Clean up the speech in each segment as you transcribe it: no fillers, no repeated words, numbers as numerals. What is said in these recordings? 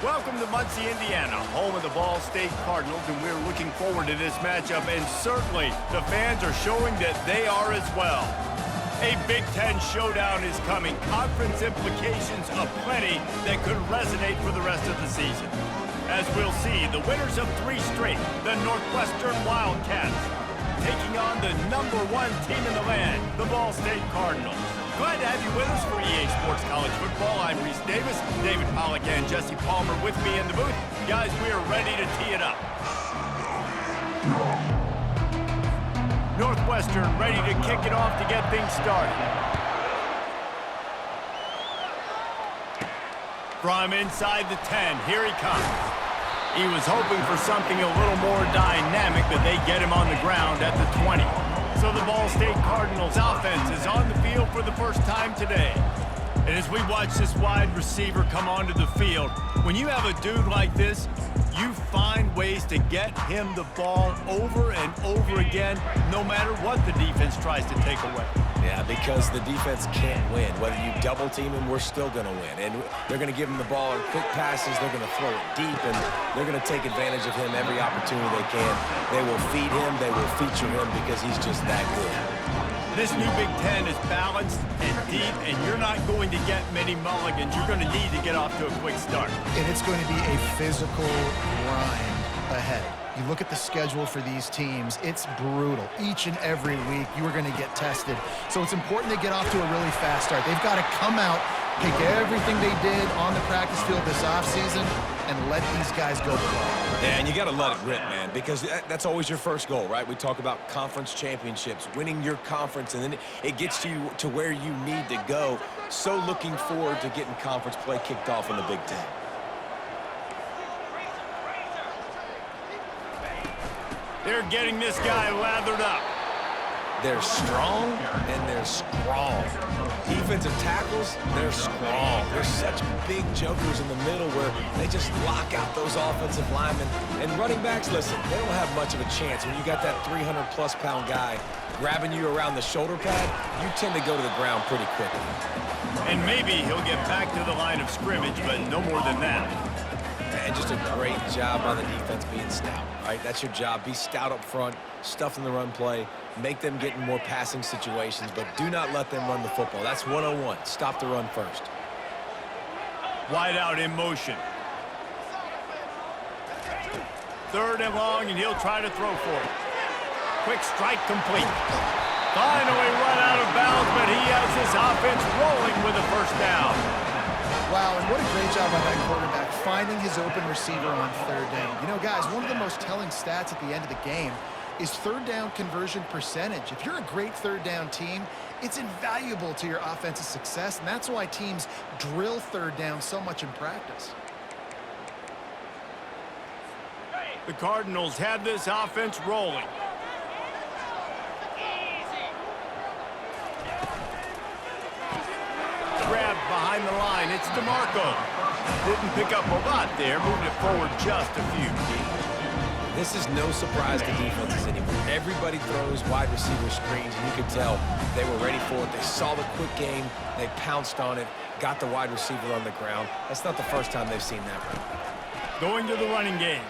Welcome to Muncie, Indiana, home of the Ball State Cardinals, and we're looking forward to this matchup, and certainly the fans are showing that they are as well. A Big Ten showdown is coming, conference implications aplenty that could resonate for the rest of the season. As we'll see, the winners of 3 straight, the Northwestern Wildcats, taking on the #1 team in the land, the Ball State Cardinals. Glad to have you with us for EA Sports College Football. I'm Reese Davis, David Pollack and Jesse Palmer with me in the booth. Guys, we are ready to tee it up. Northwestern ready to kick it off to get things started. From inside the 10, here he comes. He was hoping for something a little more dynamic, but they get him on the ground at the 20. So the Ball State Cardinals offense is on the field for the first time today. And as we watch this wide receiver come onto the field, when you have a dude like this, you find ways to get him the ball over and over again, no matter what the defense tries to take away. Yeah, because the defense can't win. Whether you double team him, we're still going to win. And they're going to give him the ball in quick passes. They're going to throw it deep, and they're going to take advantage of him every opportunity they can. They will feed him. They will feature him because he's just that good. This new Big Ten is balanced and deep, and you're not going to get many mulligans. You're going to need to get off to a quick start. And it's going to be a physical grind ahead. You look at the schedule for these teams, it's brutal. Each and every week, you are going to get tested. So it's important to get off to a really fast start. They've got to come out, take everything they did on the practice field this offseason, and let these guys go play. Yeah, and you got to let it rip, man, because that's always your first goal, right? We talk about conference championships, winning your conference, and then it gets you to where you need to go. So looking forward to getting conference play kicked off in the Big Ten. They're getting this guy lathered up. They're strong, and they're strong. Defensive tackles, they're strong. They're such big jokers in the middle where they just lock out those offensive linemen. And running backs, listen, they don't have much of a chance. When you got that 300-plus pound guy grabbing you around the shoulder pad, you tend to go to the ground pretty quickly. And maybe he'll get back to the line of scrimmage, but no more than that. And just a great job on the defense being stout, right? That's your job. Be stout up front, stuff in the run play, make them get in more passing situations, but do not let them run the football. That's 101. Stop the run first. Wide out in motion. 3rd and long, and he'll try to throw for it. Quick strike complete. Finally run out of bounds, but he has his offense rolling with a first down. Wow, and what a great job by that quarterback, finding his open receiver on 3rd down. You know, guys, one of the most telling stats at the end of the game is 3rd down conversion percentage. If you're a great 3rd down team, it's invaluable to your offensive success, and that's why teams drill 3rd down so much in practice. The Cardinals have this offense rolling. Grab behind the line. It's DeMarco. Didn't pick up a lot there. Moved it forward just a few. This is no surprise to defenses anymore. Everybody throws wide receiver screens, and you could tell they were ready for it. They saw the quick game. They pounced on it, got the wide receiver on the ground. That's not the first time they've seen that run. Going to the running game.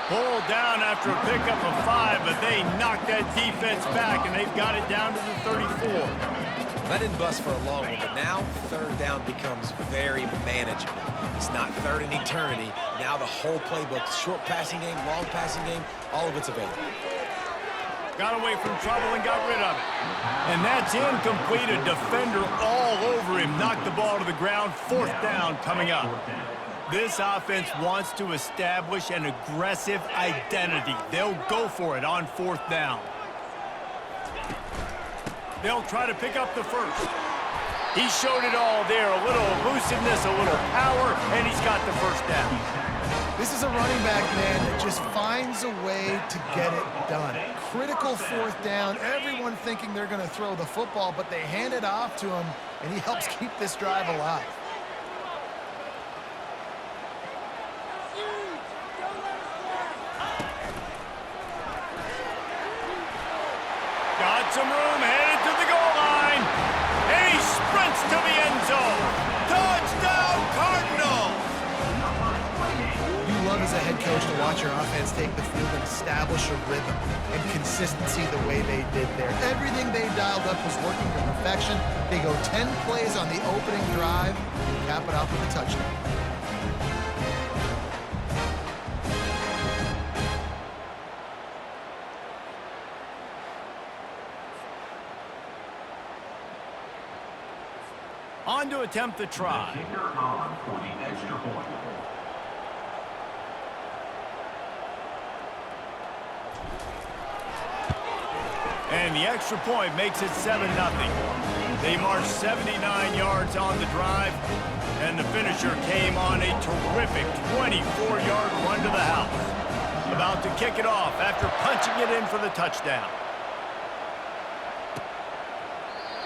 Pulled down after a pickup of 5, but they knocked that defense back, and they've got it down to the 34. That didn't bust for a long one, but now 3rd down becomes very manageable. It's not 3rd and eternity. Now the whole playbook, short passing game, long passing game, all of it's available. Got away from trouble and got rid of it. And that's incomplete. A defender all over him. Knocked the ball to the ground. 4th down coming up. This offense wants to establish an aggressive identity. They'll go for it on 4th down. They'll try to pick up the first. He showed it all there. A little elusiveness, a little power, and he's got the first down. This is a running back, man, that just finds a way to get it done. Critical 4th down. Everyone thinking they're going to throw the football, but they hand it off to him, and he helps keep this drive alive. Got some room, headed to the goal line. And he sprints to the end zone. Touchdown, Cardinals! head coach to watch your offense take the field and establish a rhythm and consistency the way they did there. Everything they dialed up was working to perfection. They go 10 plays on the opening drive and cap it off with a touchdown. On to attempt the try. And the extra point makes it 7-0. They marched 79 yards on the drive, and the finisher came on a terrific 24-yard run to the house. About to kick it off after punching it in for the touchdown.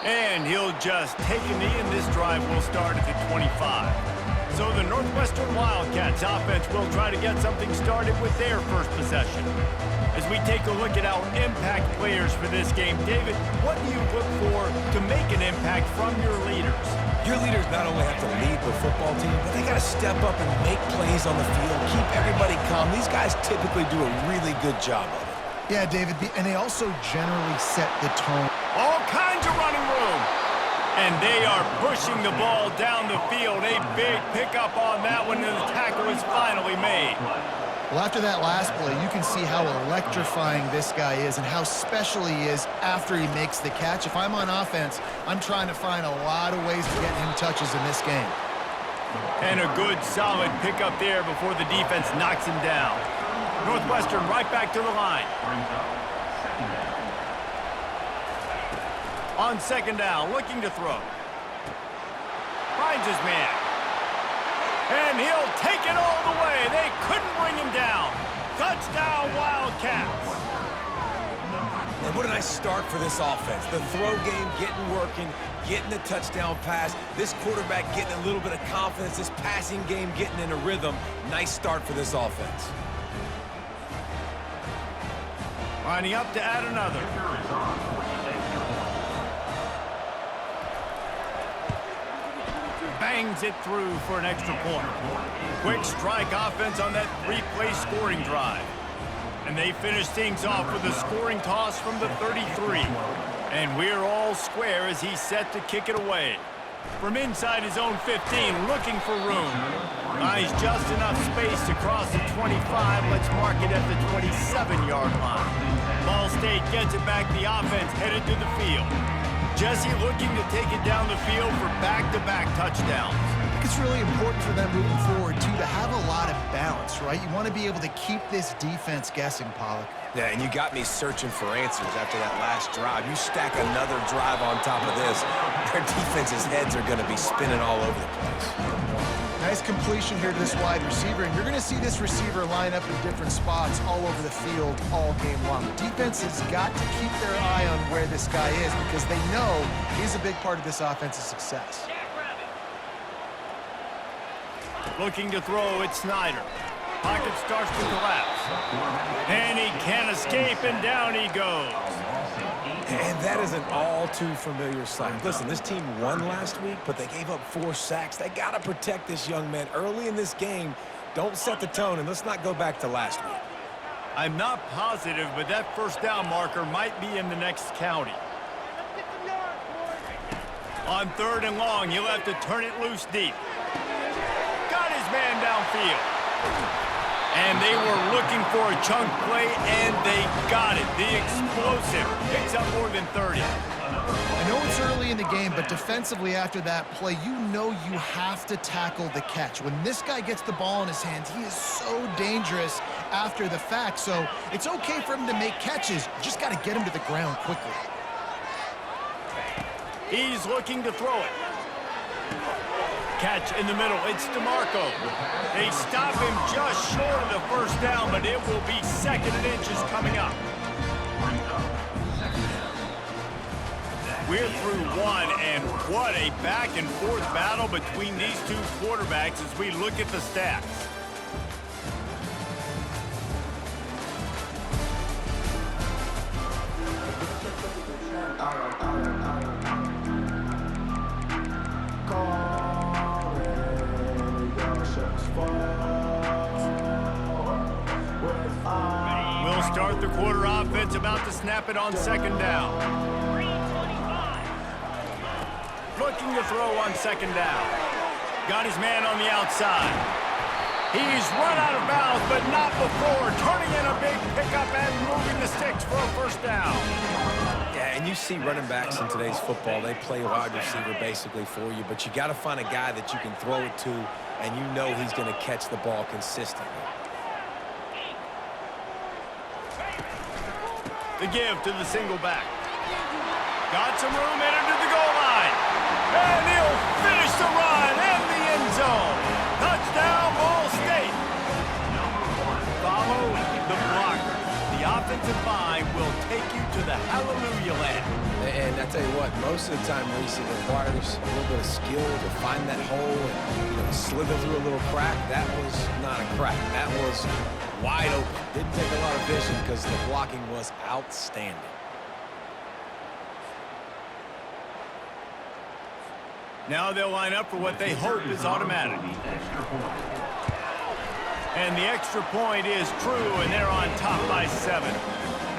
And he'll just take a knee, and this drive will start at the 25. So the Northwestern Wildcats offense will try to get something started with their first possession. As we take a look at our impact players for this game, David, what do you look for to make an impact from your leaders? Your leaders not only have to lead the football team, but they got to step up and make plays on the field, keep everybody calm. These guys typically do a really good job of it. Yeah, David, and they also generally set the tone. All kinds of running room. And they are pushing the ball down the field. A big pickup on that one, and the tackle is finally made. Well, after that last play, you can see how electrifying this guy is and how special he is after he makes the catch. If I'm on offense, I'm trying to find a lot of ways to get him touches in this game. And a good, solid pickup there before the defense knocks him down. Northwestern right back to the line. On second down, looking to throw. Finds his man. And he'll take it all the way. They couldn't bring him down. Touchdown, Wildcats. And what a nice start for this offense. The throw game getting working, getting the touchdown pass. This quarterback getting a little bit of confidence. This passing game getting in a rhythm. Nice start for this offense. Lining up to add another. Bangs it through for an extra point. Quick strike offense on that three-play scoring drive. And they finish things off with a scoring toss from the 33. And we're all square as he's set to kick it away. From inside his own 15, looking for room. Buys just enough space to cross the 25. Let's mark it at the 27-yard line. Ball State gets it back. The offense headed to the field. Jesse looking to take it down the field for back-to-back touchdowns. I think it's really important for them moving forward, too, to have a lot of balance, right? You want to be able to keep this defense guessing, Pollock. Yeah, and you got me searching for answers after that last drive. You stack another drive on top of this, their defense's heads are going to be spinning all over the place. Nice completion here to this wide receiver, and you're going to see this receiver line up in different spots all over the field all game long. Defense has got to keep their eye on where this guy is because they know he's a big part of this offense's success. Looking to throw, it's Snyder. Pocket starts to collapse. And he can't escape, and down he goes. And that is an all-too-familiar sight. Listen, this team won last week, but they gave up 4 sacks. They got to protect this young man early in this game. Don't set the tone, and let's not go back to last week. I'm not positive, but that first down marker might be in the next county. On third and long, he'll have to turn it loose deep. Got his man downfield. And they were looking for a chunk play, and they got it. The explosive picks up more than 30. I know it's early in the game, but defensively after that play, you know you have to tackle the catch. When this guy gets the ball in his hands, he is so dangerous after the fact. So it's okay for him to make catches. You just got to get him to the ground quickly. He's looking to throw it. Catch in the middle. It's DeMarco. They stop him just short of the first down, but it will be second and inches coming up. We're through one, and what a back-and-forth battle between these two quarterbacks as we look at the stats. start the quarter offense, about to snap it on second down. Looking to throw on second down. Got his man on the outside. He's run out of bounds, but not before turning in a big pickup and moving the sticks for a first down. Yeah, and you see running backs in today's football, they play wide receiver basically for you, but you got to find a guy that you can throw it to, and you know he's going to catch the ball consistently. The give to the single back. Got some room, entered to the goal line. And he'll finish the run in the end zone. Touchdown, Ball State. Follow the blocker. The offensive line will take you to the hallelujah land. And I tell you what, most of the time, Reese, it requires a little bit of skill to find that hole and slither through a little crack. That was not a crack. That was wide open. Didn't take a lot of vision because the blocking was outstanding. Now they'll line up for what they hope is automatic. And the extra point is true, and they're on top by 7.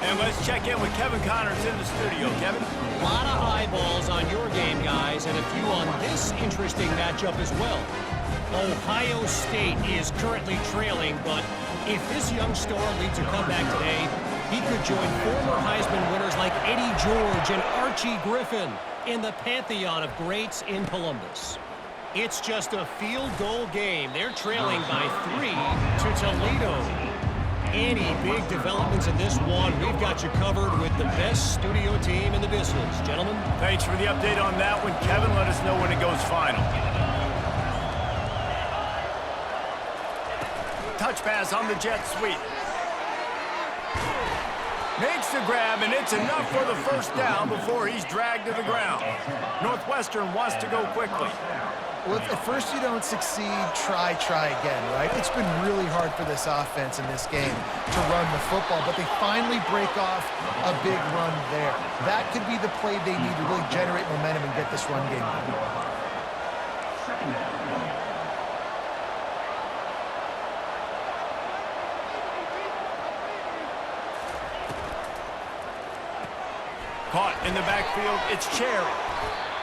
And let's check in with Kevin Connors in the studio. Kevin? A lot of eyeballs on your game, guys, and a few on this interesting matchup as well. Ohio State is currently trailing, but if this young star leads a comeback today, he could join former Heisman winners like Eddie George and Archie Griffin in the pantheon of greats in Columbus. It's just a field goal game. They're trailing by 3 to Toledo. Any big developments in this one, we've got you covered with the best studio team in the business. Gentlemen. Thanks for the update on that one, Kevin. Let us know when it goes final. Touch pass on the jet sweep. Makes the grab, and it's enough for the first down before he's dragged to the ground. Northwestern wants to go quickly. Well, if at first you don't succeed, try again, right? It's been really hard for this offense in this game to run the football, but they finally break off a big run there. That could be the play they need to really generate momentum and get this run game going. Caught in the backfield, it's Cherry.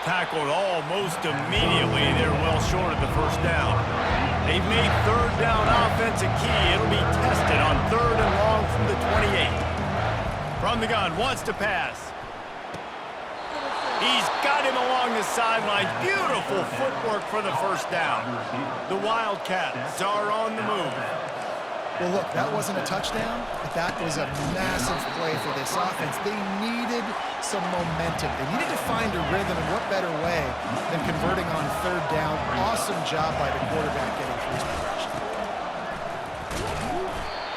Tackled almost immediately. They're well short of the first down. They've made third down offense a key. It'll be tested on 3rd and long from the 28. From the gun, wants to pass. He's got him along the sideline. Beautiful footwork for the first down. The Wildcats are on the move. Well, look, that wasn't a touchdown, but that was a massive play for this offense. They needed some momentum. They needed to find a rhythm, and what better way than converting on 3rd down. Awesome job by the quarterback getting through his progression.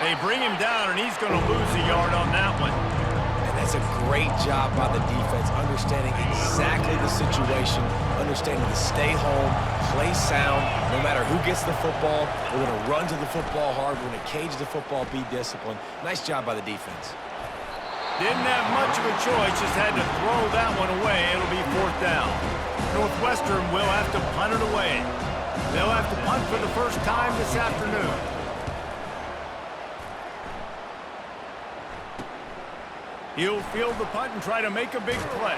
They bring him down, and he's going to lose a yard on that one. And that's a great job by the defense, understanding exactly the situation, understanding to stay home, play sound. No matter who gets the football, we're going to run to the football hard. We're going to cage the football, be disciplined. Nice job by the defense. Didn't have much of a choice, just had to throw that one away. It'll be 4th down. Northwestern will have to punt it away. They'll have to punt for the first time this afternoon. He'll field the punt and try to make a big play.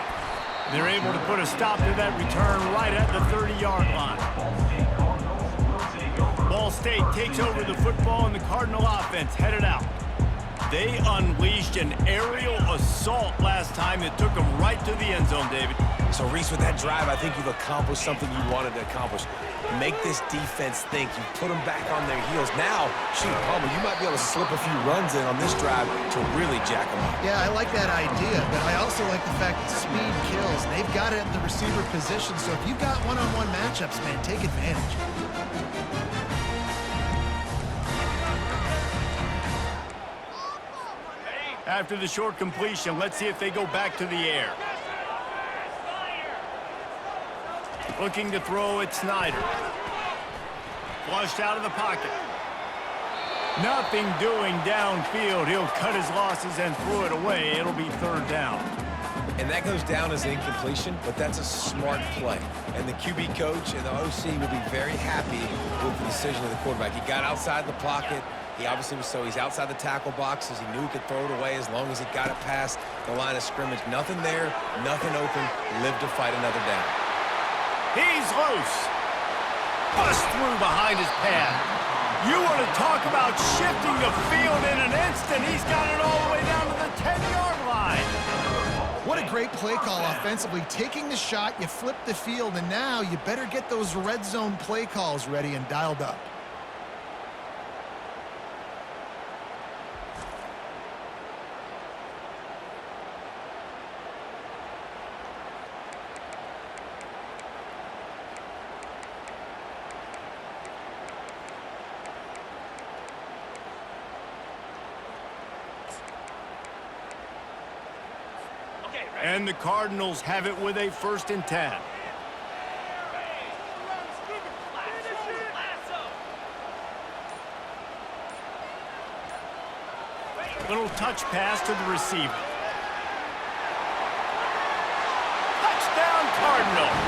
They're able to put a stop to that return right at the 30-yard line. Ball State takes over the football, and the Cardinal offense headed out. They unleashed an aerial assault last time that took them right to the end zone, David. So, Reese, with that drive, I think you've accomplished something you wanted to accomplish. Make this defense think. You put them back on their heels. Now, shoot, Palmer, you might be able to slip a few runs in on this drive to really jack them up. Yeah, I like that idea, but I also like the fact that speed kills. They've got it at the receiver position, so if you've got one-on-one matchups, man, take advantage. After the short completion, let's see if they go back to the air. Looking to throw at Snyder. Flushed out of the pocket. Nothing doing downfield. He'll cut his losses and throw it away. It'll be 3rd down. And that goes down as incompletion, but that's a smart play. And the QB coach and the OC will be very happy with the decision of the quarterback. He got outside the pocket, He obviously was he's outside the tackle boxes. He knew he could throw it away as long as he got it past the line of scrimmage. Nothing there, nothing open. Live to fight another down. He's loose. Bust through behind his pad. You want to talk about shifting the field in an instant. He's got it all the way down to the 10-yard line. What a great play call offensively. Taking the shot, you flip the field, and now you better get those red zone play calls ready and dialed up. And the Cardinals have it with a 1st and 10. Little touch pass to the receiver. Touchdown Cardinals!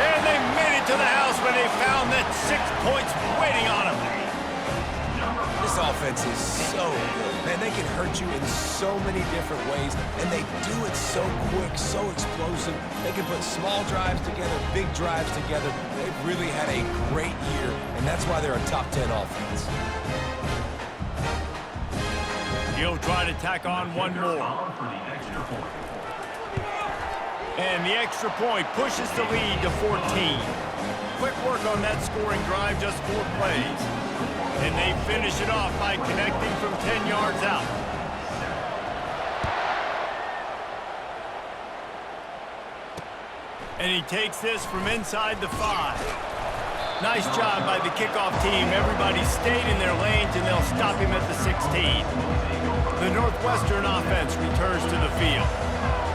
And they made it to the house when they found that 6 points waiting on them. This offense is so good. Man, they can hurt you in so many different ways, and they do it so quick, so explosive. They can put small drives together, big drives together. They've really had a great year, and that's why they're a top 10 offense. He'll try to tack on one more. And the extra point pushes the lead to 14. Quick work on that scoring drive, just 4 plays. And they finish it off by connecting from 10 yards out. And he takes this from inside the 5. Nice job by the kickoff team. Everybody stayed in their lanes, and they'll stop him at the 16. The Northwestern offense returns to the field.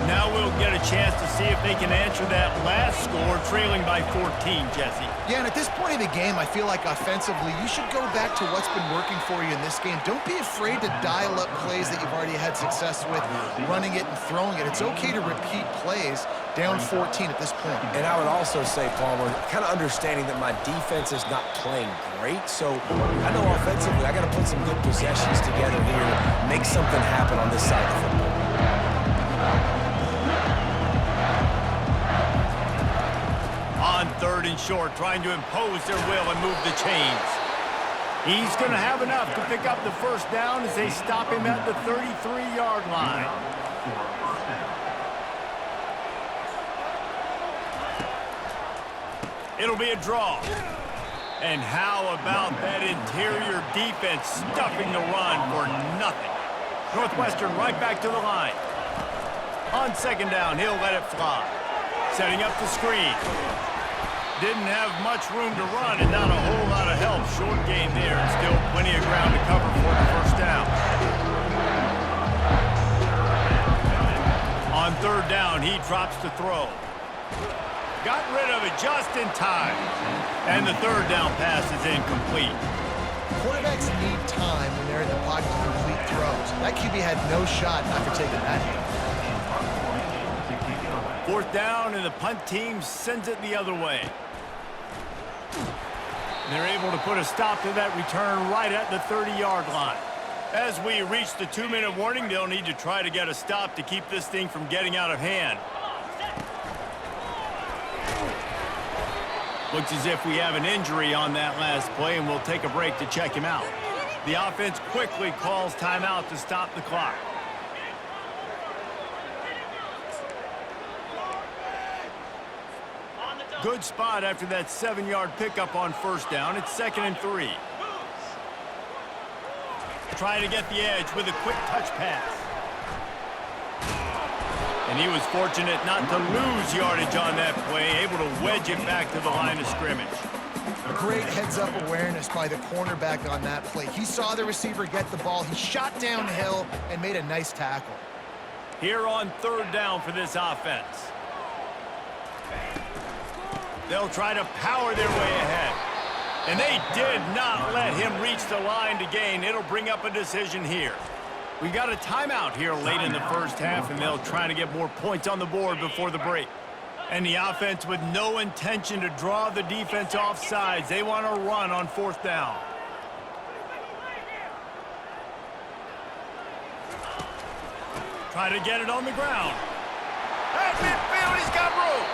Now we'll get a chance to see if they can answer that last score, trailing by 14, Jesse. Yeah, and at this point of the game, I feel like offensively, you should go back to what's been working for you in this game. Don't be afraid to dial up plays that you've already had success with, running it and throwing it. It's okay to repeat plays down 14 at this point. And I would also say, Palmer, kind of understanding that my defense is not playing great, so I know offensively I got to put some good possessions together here, make something happen on this side of the football. On 3rd and short, trying to impose their will and move the chains. He's going to have enough to pick up the 1st down as they stop him at the 33-yard line. It'll be a draw. And how about that interior defense stuffing the run for nothing? Northwestern right back to the line. On 2nd down, he'll let it fly. Setting up the screen. Didn't have much room to run and not a whole lot of help. Short gain there and still plenty of ground to cover for the 1st down. On 3rd down, he drops to throw. Got rid of it just in time. And the 3rd down pass is incomplete. Quarterbacks need time when they're in the pocket to complete throws. That QB had no shot after taking that hit. 4th down, and the punt team sends it the other way. They're able to put a stop to that return right at the 30-yard line. As we reach the 2-minute warning, they'll need to try to get a stop to keep this thing from getting out of hand. Looks as if we have an injury on that last play, and we'll take a break to check him out. The offense quickly calls timeout to stop the clock. Good spot after that 7-yard pickup on 1st down. It's 2nd and 3. Trying to get the edge with a quick touch pass. And he was fortunate not to lose yardage on that play, able to wedge it back to the line of scrimmage. Great heads-up awareness by the cornerback on that play. He saw the receiver get the ball. He shot downhill and made a nice tackle. Here on 3rd down for this offense. They'll try to power their way ahead. And they did not let him reach the line to gain. It'll bring up a decision here. We've got a timeout here late in the 1st half, and they'll try to get more points on the board before the break. And the offense with no intention to draw the defense off sides. They want to run on 4th down. Try to get it on the ground. At midfield, he's got room.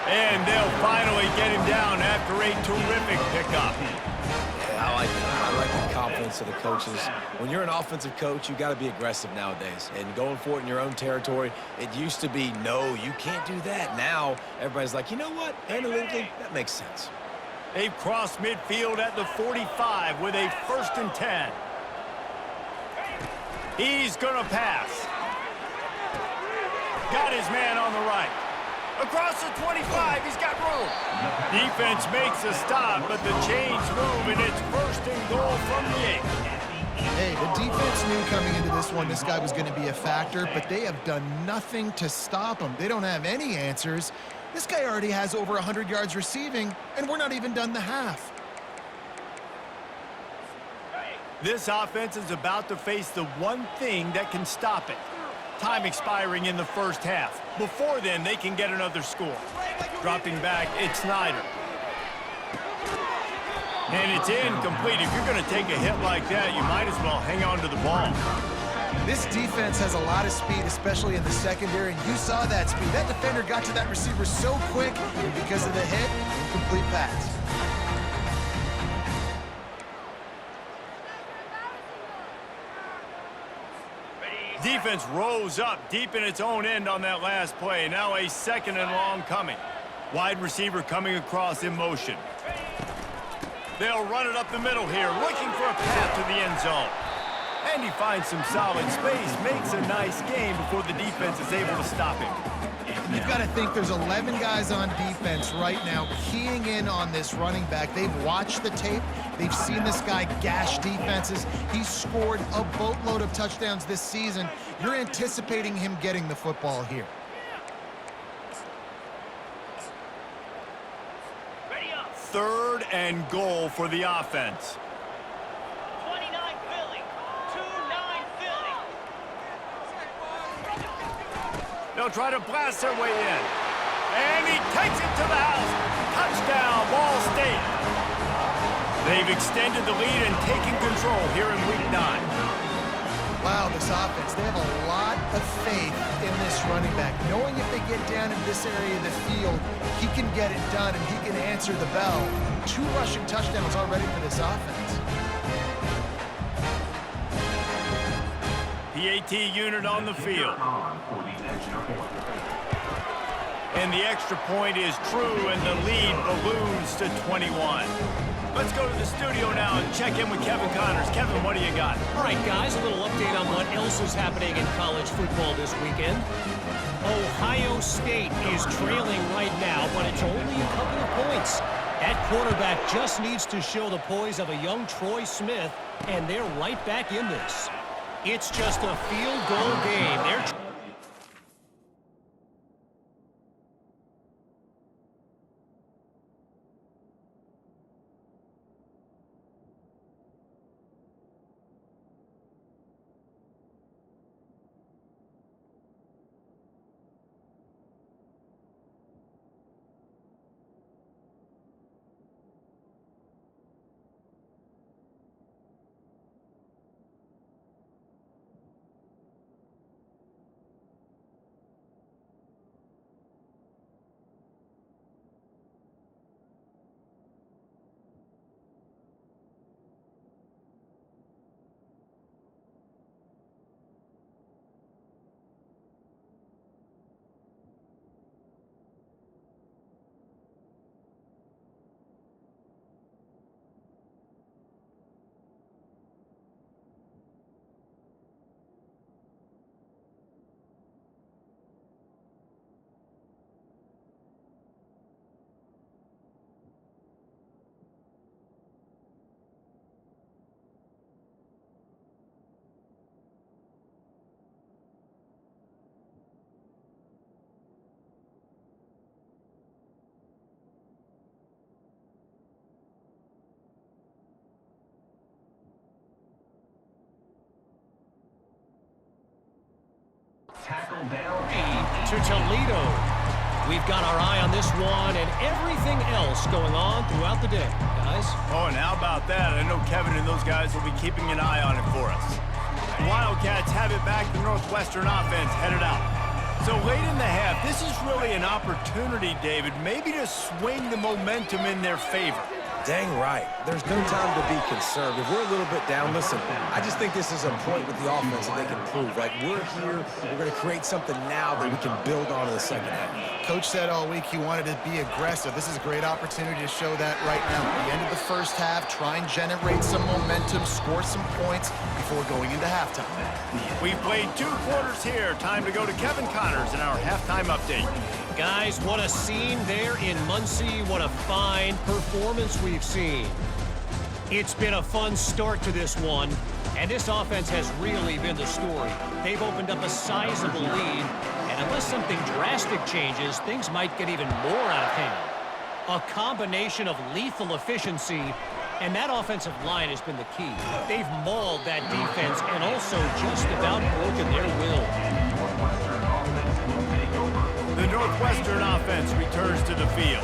And they'll finally get him down after a terrific pickup. Yeah, I like that. I like the confidence of the coaches. When you're an offensive coach, you got to be aggressive nowadays. And going for it in your own territory, it used to be, no, you can't do that. Now, everybody's like, you know what? Analytically, that makes sense. They've crossed midfield at the 45 with a 1st and 10. He's going to pass. Got his man on the right. Across the 25, he's got room. Defense makes a stop, but the chains move, and it's 1st and goal from the 8. Hey, the defense knew coming into this one this guy was going to be a factor, but they have done nothing to stop him. They don't have any answers. This guy already has over 100 yards receiving, and we're not even done the half. This offense is about to face the one thing that can stop it. Time expiring in the 1st half. Before then, they can get another score. Dropping back, it's Snyder. And it's incomplete. If you're going to take a hit like that, you might as well hang on to the ball. This defense has a lot of speed, especially in the secondary, and you saw that speed. That defender got to that receiver so quick, and because of the hit, incomplete pass. Defense rose up deep in its own end on that last play. Now a 2nd and long coming. Wide receiver coming across in motion. They'll run it up the middle here, looking for a path to the end zone. And he finds some solid space, makes a nice game before the defense is able to stop him. You've got to think there's 11 guys on defense right now keying in on this running back. They've watched the tape. They've seen this guy gash defenses. He's scored a boatload of touchdowns this season. You're anticipating him getting the football here. 3rd and goal for the offense. 29 Philly. 2-9 Philly. They'll try to blast their way in. And he takes it to the house. Touchdown, Ball State. They've extended the lead and taken control here in Week 9. Wow, this offense, they have a lot of faith in this running back. Knowing if they get down in this area of the field, he can get it done and he can answer the bell. 2 rushing touchdowns already for this offense. PAT unit on the field. And the extra point is true, and the lead balloons to 21. Let's go to the studio now and check in with Kevin Connors. Kevin, what do you got? All right, guys, a little update on what else is happening in college football this weekend. Ohio State is trailing right now, but it's only a couple of points. That quarterback just needs to show the poise of a young Troy Smith, and they're right back in this. It's just a field goal game. They're to Toledo. We've got our eye on this one and everything else going on throughout the day, guys. Oh, and how about that? I know Kevin and those guys will be keeping an eye on it for us. The Wildcats Bobcats have it back. The Northwestern offense headed out. So late in the half, this is really an opportunity, David, maybe to swing the momentum in their favor. Dang right. There's no time to be concerned. If we're a little bit down, listen, I just think this is a point with the offense that they can prove. Like, we're here, we're going to create something now that we can build on in the second half. Coach said all week he wanted to be aggressive. This is a great opportunity to show that right now. At the end of the first half, try and generate some momentum, score some points before going into halftime. We've played 2 quarters here. Time to go to Kevin Connors in our halftime update. Guys, what a scene there in Muncie. What a fine performance we've seen. It's been a fun start to this one, and this offense has really been the story. They've opened up a sizable lead, and unless something drastic changes, things might get even more out of hand. A combination of lethal efficiency, and that offensive line has been the key. They've mauled that defense and also just about broken their will. The Northwestern offense returns to the field.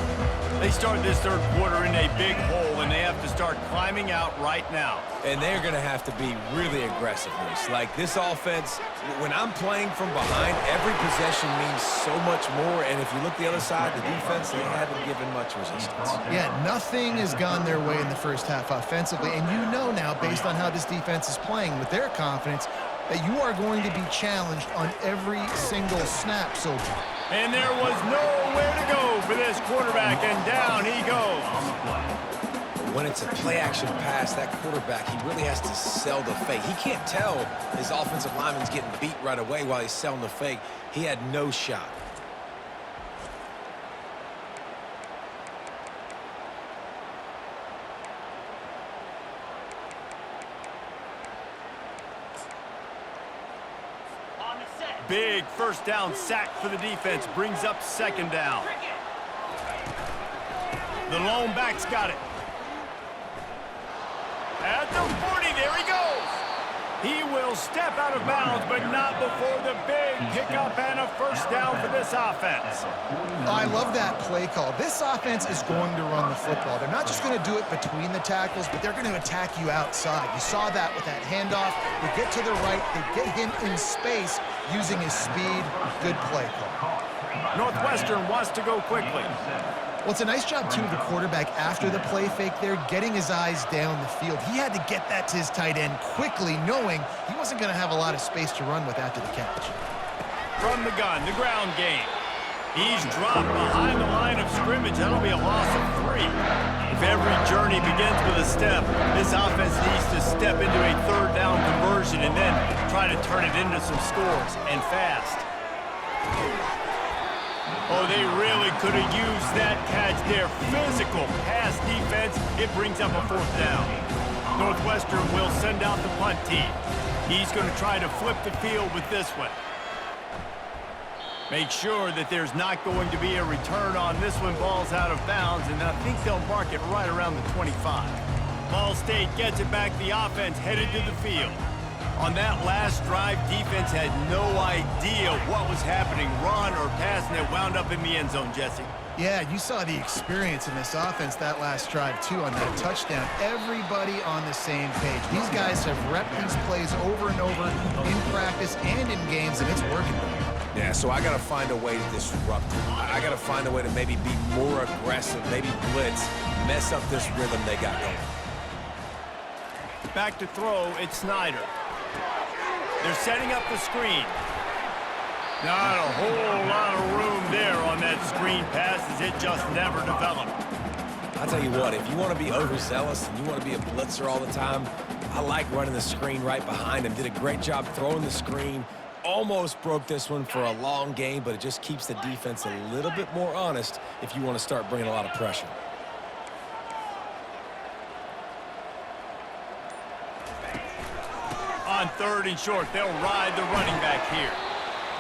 They start this third quarter in a big hole, and they have to start climbing out right now. And they're going to have to be really aggressive, Reese. Like, this offense, when I'm playing from behind, every possession means so much more. And if you look the other side, the defense, they haven't given much resistance. Yeah, nothing has gone their way in the first half offensively. And you know now, based on how this defense is playing with their confidence, that you are going to be challenged on every single snap. So. And there was nowhere to go for this quarterback, and down he goes. When it's a play-action pass, that quarterback, he really has to sell the fake. He can't tell his offensive lineman's getting beat right away while he's selling the fake. He had no shot. Big first down sack for the defense, brings up second down. The lone back's got it. At the 40, there he goes. He will step out of bounds, but not before the big pickup and a first down for this offense. I love that play call. This offense is going to run the football. They're not just going to do it between the tackles, but they're going to attack you outside. You saw that with that handoff. They get to the right. They get him in space using his speed. Good play call. Northwestern wants to go quickly. Well, it's a nice job, too, of the quarterback after the play fake there, getting his eyes down the field. He had to get that to his tight end quickly, knowing he wasn't going to have a lot of space to run with after the catch. From the gun, the ground game. He's dropped behind the line of scrimmage. That'll be a loss of 3. If every journey begins with a step, this offense needs to step into a third down conversion and then try to turn it into some scores, and fast. Oh, they really could have used that catch there. Physical pass defense. It brings up a fourth down. Northwestern will send out the punt team. He's going to try to flip the field with this one. Make sure that there's not going to be a return on this one. Ball's out of bounds, and I think they'll mark it right around the 25. Ball State gets it back. The offense headed to the field. On that last drive, defense had no idea what was happening, run or pass, and it wound up in the end zone, Jesse. Yeah, you saw the experience in this offense that last drive, too, on that touchdown. Everybody on the same page. These guys have repped these plays over and over in practice and in games, and it's working. Yeah, so I got to find a way to disrupt it. I got to find a way to maybe be more aggressive, maybe blitz, mess up this rhythm they got going. Back to throw, it's Snyder. They're setting up the screen. Not a whole lot of room there on that screen pass, as it just never developed. I'll tell you what, if you want to be overzealous and you want to be a blitzer all the time, I like running the screen right behind him. Did a great job throwing the screen. Almost broke this one for a long game, but it just keeps the defense a little bit more honest if you want to start bringing a lot of pressure. On third and short, they'll ride the running back here.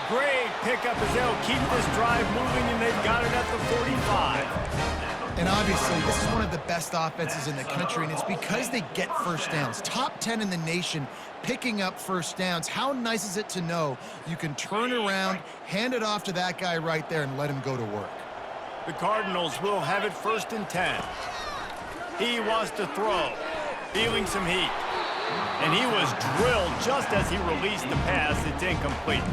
Great pickup as they'll keep this drive moving, and they've got it at the 45. And obviously, this is one of the best offenses in the country, and it's because they get first downs. Top 10 in the nation picking up first downs. How nice is it to know you can turn around, hand it off to that guy right there, and let him go to work. The Cardinals will have it 1st and 10. He wants to throw, feeling some heat. And he was drilled just as he released the pass. It's incomplete.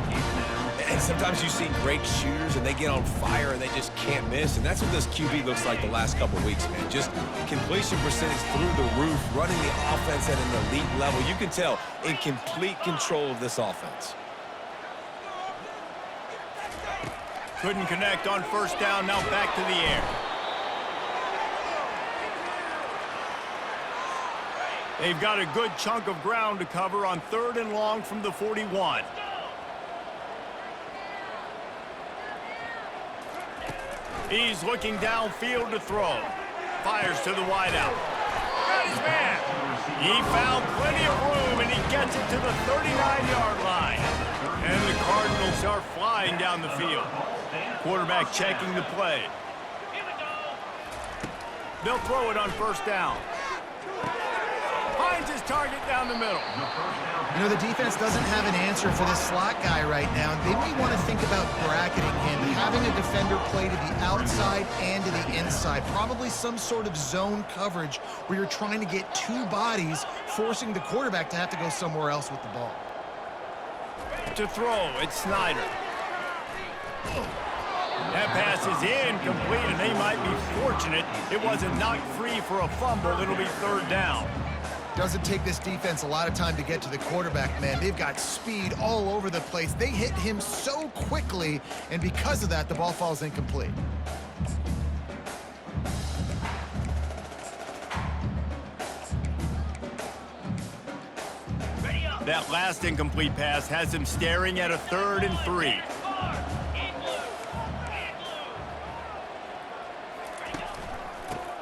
And sometimes you see great shooters and they get on fire and they just can't miss. And that's what this QB looks like the last couple of weeks, man. Just completion percentage through the roof, running the offense at an elite level. You can tell in complete control of this offense. Couldn't connect on first down. Now back to the air. They've got a good chunk of ground to cover on 3rd and long from the 41. He's looking downfield to throw. Fires to the wideout. Got his man. He found plenty of room, and he gets it to the 39-yard line. And the Cardinals are flying down the field. Quarterback checking the play. They'll throw it on first down. Finds his target down the middle. You know, the defense doesn't have an answer for this slot guy right now. They may want to think about bracketing him, having a defender play to the outside and to the inside. Probably some sort of zone coverage where you're trying to get two bodies, forcing the quarterback to have to go somewhere else with the ball. To throw, it's Snyder. That pass is incomplete, and they might be fortunate it wasn't knocked free for a fumble. It'll be 3rd down. Doesn't take this defense a lot of time to get to the quarterback, man. They've got speed all over the place. They hit him so quickly, and because of that, the ball falls incomplete. That last incomplete pass has him staring at a 3rd and 3.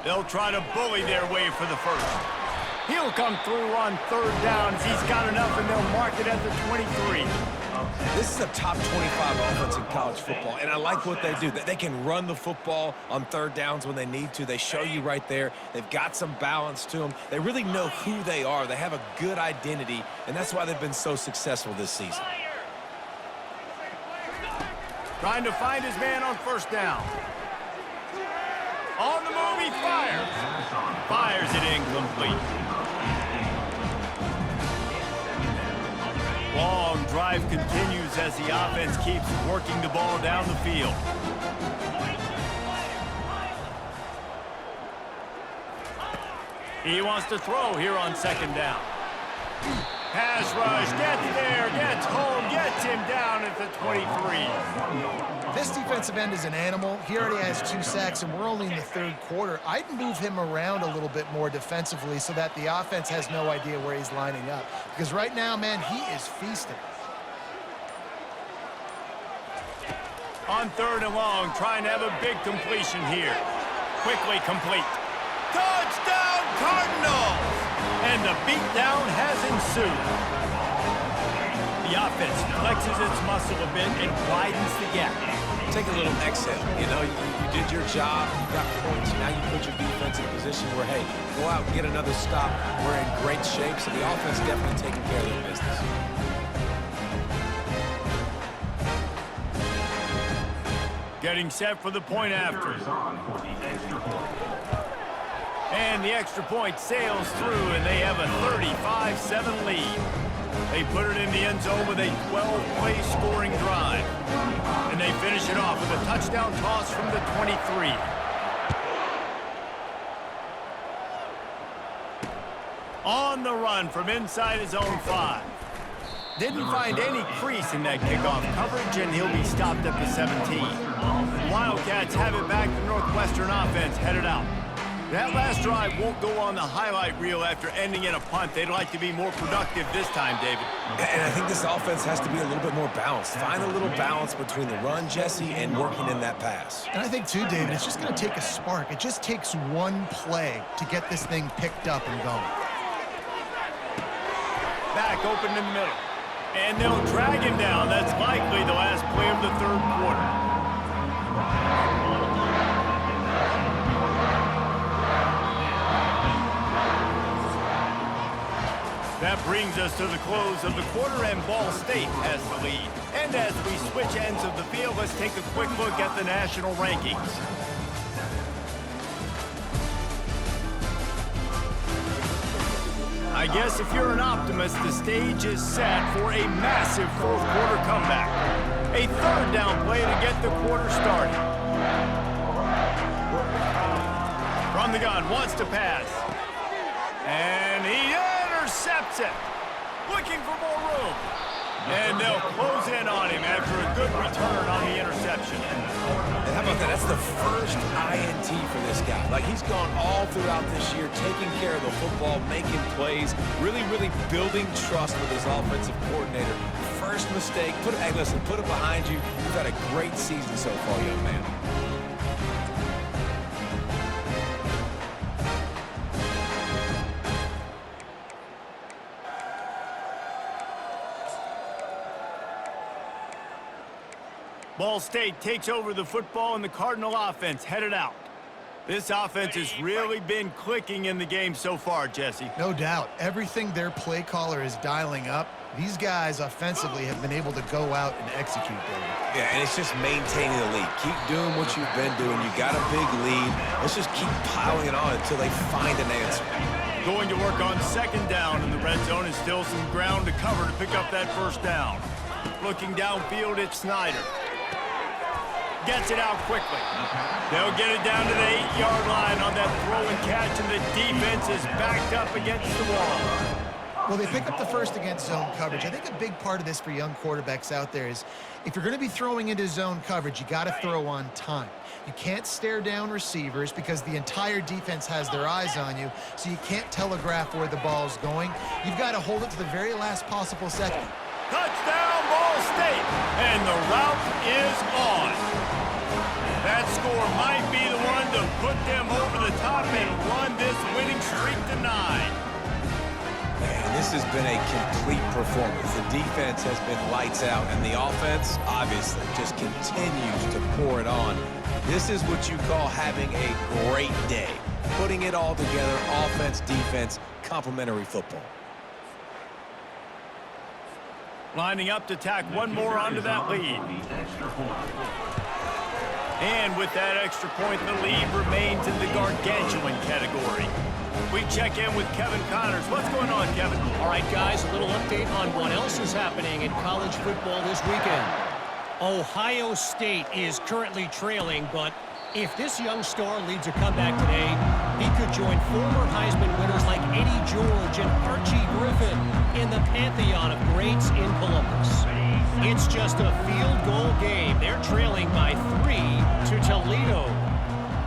They'll try to bully their way for the first. He'll come through on 3rd down. He's got enough, and they'll mark it at the 23. This is a top 25 offense in college football, and I like what they do. They can run the football on 3rd downs when they need to. They show you right there. They've got some balance to them. They really know who they are. They have a good identity, and that's why they've been so successful this season. Trying to find his man on first down. On the move, he fires. Fires it incomplete. Long drive continues as the offense keeps working the ball down the field. He wants to throw here on 2nd down. Pass rush, gets there, gets home, gets him down at the 23. This defensive end is an animal. He already has 2 sacks, and we're only in the 3rd quarter. I'd move him around a little bit more defensively so that the offense has no idea where he's lining up. Because right now, man, he is feasting. On 3rd and long, trying to have a big completion here. Quickly complete. Touchdown, Cardinals! And the beatdown has ensued. The offense flexes its muscle a bit and widens the gap. Take a little exhale. You know, you did your job, you got points, now you put your defense in a position where, hey, go out and get another stop. We're in great shape, so the offense definitely taking care of their business. Getting set for the point after. And the extra point sails through, and they have a 35-7 lead. They put it in the end zone with a 12-play scoring drive. And they finish it off with a touchdown toss from the 23. On the run from inside his own 5. Didn't find any crease in that kickoff coverage, and he'll be stopped at the 17. Wildcats have it back. The Northwestern offense headed out. That last drive won't go on the highlight reel after ending in a punt. They'd like to be more productive this time, David. And I think this offense has to be a little bit more balanced. Find a little balance between the run, Jesse, and working in that pass. And I think, too, David, it's just going to take a spark. It just takes one play to get this thing picked up and going. Back open in the middle. And they'll drag him down. That's likely the last play of the 3rd quarter. That brings us to the close of the quarter, and Ball State has the lead. And as we switch ends of the field, let's take a quick look at the national rankings. I guess if you're an optimist, the stage is set for a massive fourth quarter comeback. A third down play to get the quarter started. From the gun, wants to pass. And he intercepts it. Looking for more room. And they'll close in on him after a good return on the interception. And how about that? That's the first INT for this guy. Like, he's gone all throughout this year, taking care of the football, making plays, really building trust with his offensive coordinator. First mistake, hey, listen, put it behind you. You've had a great season so far, young man. Ball State takes over the football and the Cardinal offense headed out. This offense has really been clicking in the game so far, Jesse. No doubt. Everything their play caller is dialing up, these guys offensively have been able to go out and execute, David. Yeah, and it's just maintaining the lead. Keep doing what you've been doing. You got a big lead. Let's just keep piling it on until they find an answer. Going to work on second down in the red zone and still some ground to cover to pick up that first down. Looking downfield, it's Snyder. Gets it out quickly. They'll get it down to the 8-yard line on that throw and catch, and the defense is backed up against the wall. Well, they pick up the first against zone coverage. I think a big part of this for young quarterbacks out there is if you're going to be throwing into zone coverage, you got to throw on time. You can't stare down receivers because the entire defense has their eyes on you, so you can't telegraph where the ball's going. You've got to hold it to the very last possible second. Touchdown, Ball State, and the route is on. That score might be the one to put them over the top and run this winning streak to 9. Man, this has been a complete performance. The defense has been lights out, and the offense, obviously, just continues to pour it on. This is what you call having a great day. Putting it all together, offense, defense, complementary football. Lining up to tack one more onto that lead. And with that extra point, the lead remains in the gargantuan category. We check in with Kevin Connors. What's going on, Kevin? All right, guys, a little update on what else is happening in college football this weekend. Ohio State is currently trailing, but if this young star leads a comeback today, he could join former Heisman winners like Eddie George and Archie Griffin in the pantheon of greats in Columbus. It's just a field goal game. They're trailing by 3 to Toledo.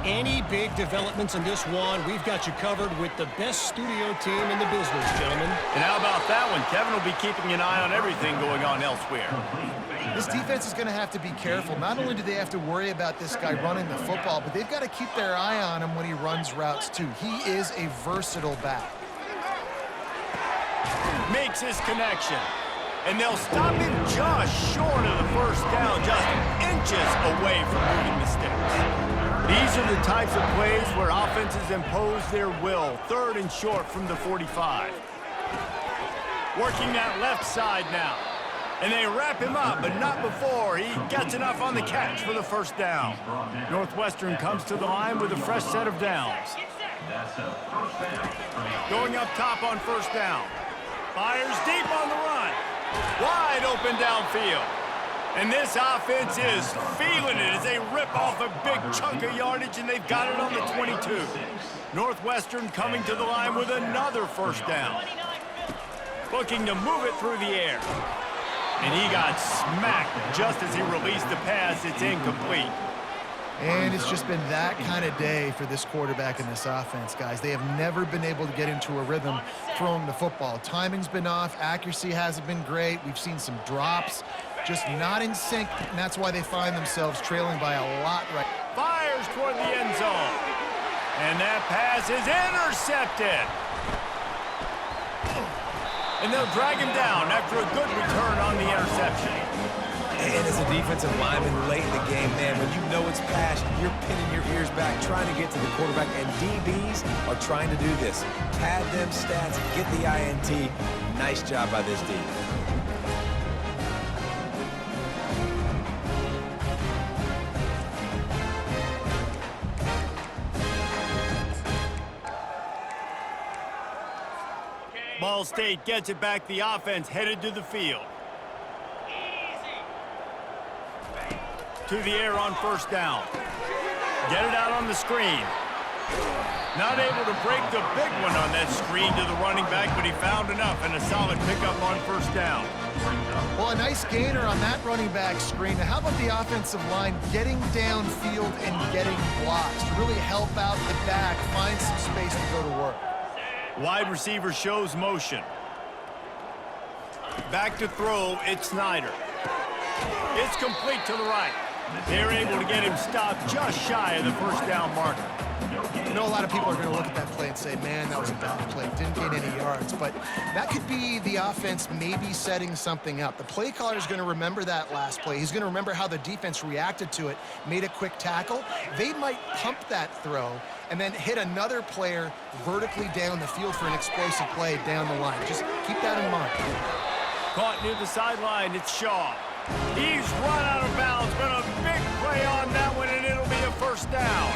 Any big developments in this one, we've got you covered with the best studio team in the business, gentlemen. And how about that one? Kevin will be keeping an eye on everything going on elsewhere. This defense is going to have to be careful. Not only do they have to worry about this guy running the football, but they've got to keep their eye on him when he runs routes, too. He is a versatile back. Makes his connection. And they'll stop him just short of the first down, just inches away from moving the sticks. These are the types of plays where offenses impose their will. Third and short from the 45. Working that left side now. And they wrap him up, but not before he gets enough on the catch for the first down. Northwestern comes to the line with a fresh set of downs. Going up top on first down. Fires deep on the run. Wide open downfield. And this offense is feeling it as they rip off a big chunk of yardage, and they've got it on the 22. Northwestern coming to the line with another first down. Looking to move it through the air. And he got smacked just as he released the pass. It's incomplete. And it's just been that kind of day for this quarterback and this offense, guys. They have never been able to get into a rhythm throwing the football. Timing's been off. Accuracy hasn't been great. We've seen some drops. Just not in sync, and that's why they find themselves trailing by a lot right now. Fires toward the end zone. And that pass is intercepted. And they'll drag him down after a good return on the interception. And as a defensive lineman late in the game, man, when you know it's past, you're pinning your ears back, trying to get to the quarterback, and DBs are trying to do this. Pad them stats, get the INT. Nice job by this D. Ball State gets it back. The offense headed to the field. To the air on first down. Get it out on the screen. Not able to break the big one on that screen to the running back, but he found enough and a solid pickup on first down. Well, a nice gainer on that running back screen. Now, how about the offensive line getting downfield and getting blocks to really help out the back, find some space to go to work? Wide receiver shows motion. Back to throw, it's Snyder. It's complete to the right. They're able to get him stopped just shy of the first down marker. I know a lot of people are going to look at that play and say, man, that was a bad play. Didn't gain any yards. But that could be the offense maybe setting something up. The play caller is going to remember that last play. He's going to remember how the defense reacted to it, made a quick tackle. They might pump that throw and then hit another player vertically down the field for an explosive play down the line. Just keep that in mind. Caught near the sideline, it's Shaw. He's run out of bounds, but a big play on that one, and it'll be a first down.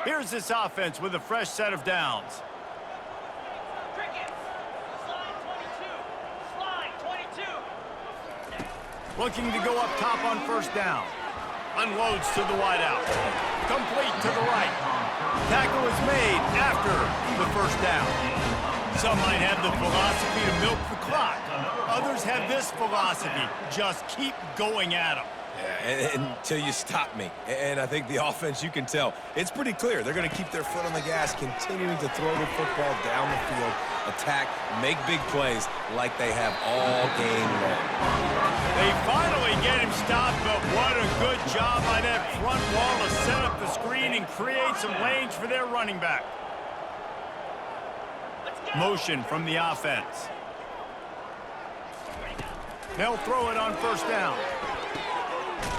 Here's this offense with a fresh set of downs. Looking to go up top on first down. Unloads to the wideout. Complete to the right. Tackle is made after the first down. Some might have the philosophy to milk the clock. Others have this philosophy. Just keep going at them. Yeah, until you stop me. And I think the offense, you can tell, it's pretty clear. They're going to keep their foot on the gas, continuing to throw the football down the field, attack, make big plays like they have all game long. They finally get him stopped, but what a good job by that front wall to set up the screen and create some lanes for their running back. Motion from the offense. They'll throw it on first down.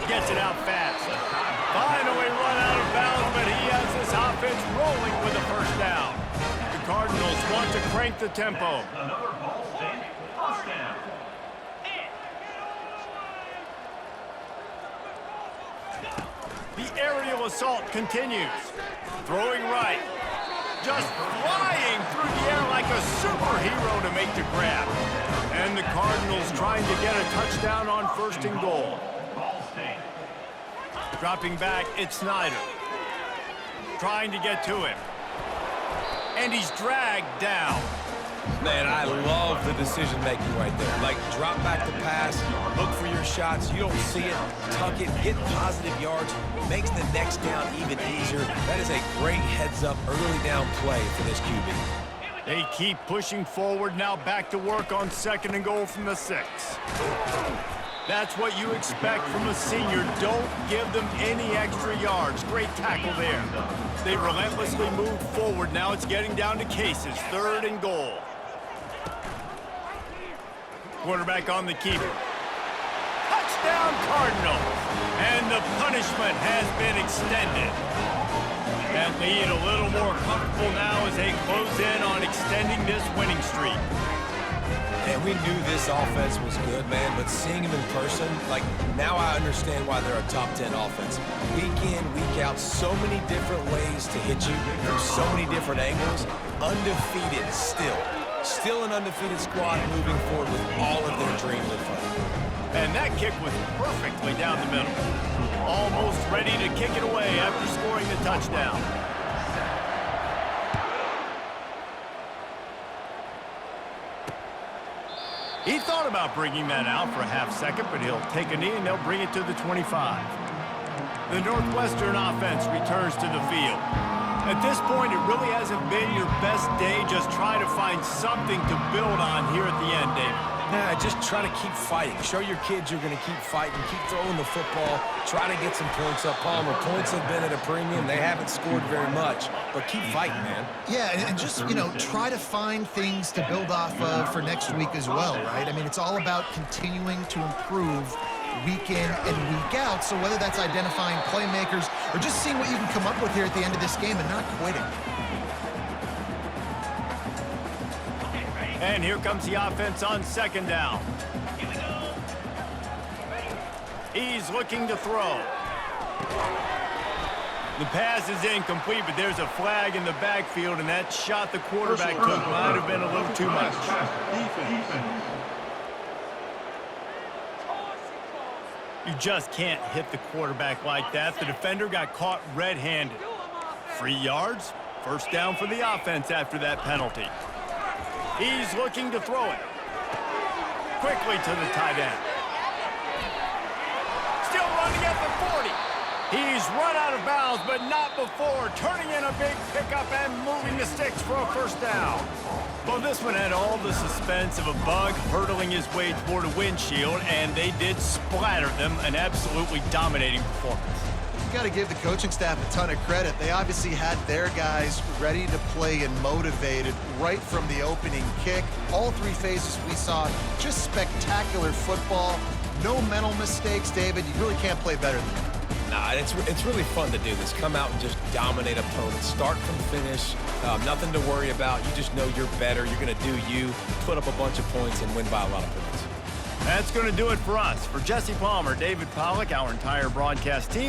Gets it out fast. Finally run out of bounds, but he has this offense rolling with a first down. The Cardinals want to crank the tempo. The aerial assault continues. Throwing right. Just flying through the air like a superhero to make the grab. And the Cardinals trying to get a touchdown on first and goal. Dropping back, it's Snyder. Trying to get to him. And he's dragged down. Man, I love the decision-making right there. Like, drop back the pass, look for your shots. You don't see it, tuck it, get positive yards, makes the next down even easier. That is a great heads-up early down play for this QB. They keep pushing forward, now back to work on second and goal from the 6. That's what you expect from a senior. Don't give them any extra yards. Great tackle there. They relentlessly move forward. Now it's getting down to cases. Third and goal. Quarterback on the keeper. Touchdown Cardinals. And the punishment has been extended. That lead a little more comfortable now as they close in on extending this winning streak. And we knew this offense was good, man, but seeing them in person, like, now I understand why they're a top 10 offense. Week in, week out, so many different ways to hit you from so many different angles. Undefeated still. Still an undefeated squad moving forward with all of their dreams in front of them. And that kick was perfectly down the middle. Almost ready to kick it away after scoring the touchdown. He thought about bringing that out for a half second, but he'll take a knee and they'll bring it to the 25. The Northwestern offense returns to the field. At this point, it really hasn't been your best day. Just try to find something to build on here at the end, David. Yeah, just try to keep fighting. Show your kids you're going to keep fighting. Keep throwing the football. Try to get some points up. Palmer, points have been at a premium. They haven't scored very much, but keep fighting, man. Yeah, and just, you know, try to find things to build off of for next week as well, right? I mean, it's all about continuing to improve week in and week out. So whether that's identifying playmakers or just seeing what you can come up with here at the end of this game and not quitting. And here comes the offense on second down. He's looking to throw. The pass is incomplete, but there's a flag in the backfield, and that shot the quarterback took might have been a little too much. You just can't hit the quarterback like that. The defender got caught red-handed. 3 yards, first down for the offense after that penalty. He's looking to throw it. Quickly to the tight end. Still running at the 40. He's run out of bounds, but not before turning in a big pickup and moving the sticks for a first down. Well, this one had all the suspense of a bug hurtling his way toward a windshield, and they did splatter them, an absolutely dominating performance. You got to give the coaching staff a ton of credit. They obviously had their guys ready to play and motivated right from the opening kick. All 3 phases we saw, just spectacular football. No mental mistakes, David. You really can't play better than that. Nah, it's really fun to do this. Come out and just dominate opponents. Start from finish. Nothing to worry about. You just know you're better. You're going to do you, put up a bunch of points, and win by a lot of points. That's going to do it for us. For Jesse Palmer, David Pollack, our entire broadcast team.